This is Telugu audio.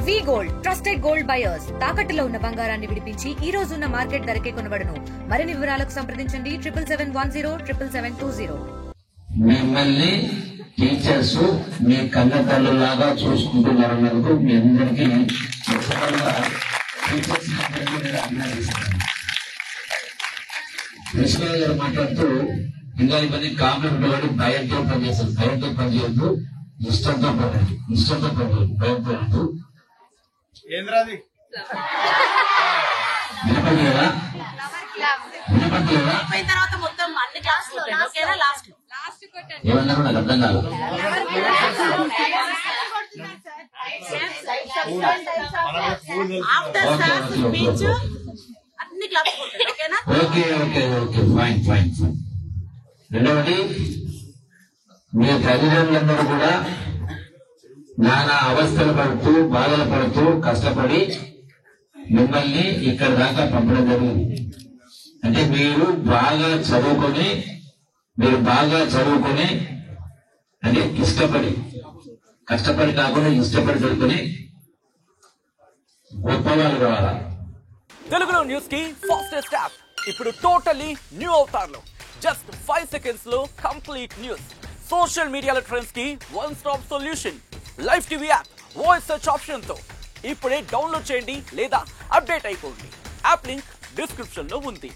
వి గోల్డ్, ట్రస్టెడ్ గోల్డ్ బయర్స్. తాకట్టులో ఉన్న బంగారాన్ని విడిపించి ఈ రోజు ఉన్న మార్కెట్ ధరకే కొనబడును. మరిన్ని వివరాలకు సంప్రదించండి 77107720. మిమ్మల్ని టీచర్స్ మీ కన్న తల్లులాగా చూసుకుంటున్నారన్నందుకు మీ అందరికీ ప్రిన్సిపల్ గారు మాట్లాడుతూ ఇంకా ఇవన్నీ కాంప్లిమెంట్ వాడి భయంతో పనిచేస్తారు. భయంతో పనిచేయద్దు, ఇష్టంతో పనిచేయద్దు. ఇష్టంతో పనిచేయద్దు, భయంతో వద్దు. వినపడలేదా? వినపడలేదా? ఏమన్నారు నాకు అర్థం కాదు. Okay okay okay fine fine fine. రెండవది, మీ తల్లిదండ్రులందరూ కూడా నానా అవస్థలు పడుతూ బాధలు పడుతూ కష్టపడి మిమ్మల్ని ఇక్కడ దాకా పంపడం జరిగింది. అంటే మీరు బాగా చదువుకొని అంటే కష్టపడి కాకుండా ఇష్టపడి చదువుకొని గొప్ప వాళ్ళు కావాలా. తెలుగులో న్యూస్ కి ఫాస్టెస్ట్ యాప్ ఇప్పుడు టోటలీ న్యూ అవతార్లో జస్ట్ 5 seconds లో కంప్లీట్ న్యూస్. సోషల్ మీడియాలో ట్రెండ్స్ కి one stop solution. Live TV app, voice search option తో ఇప్పుడే డౌన్లోడ్ చేయండి లేదా అప్డేట్ అయిపోండి. యాప్ లింక్ డిస్క్రిప్షన్ లో ఉంది.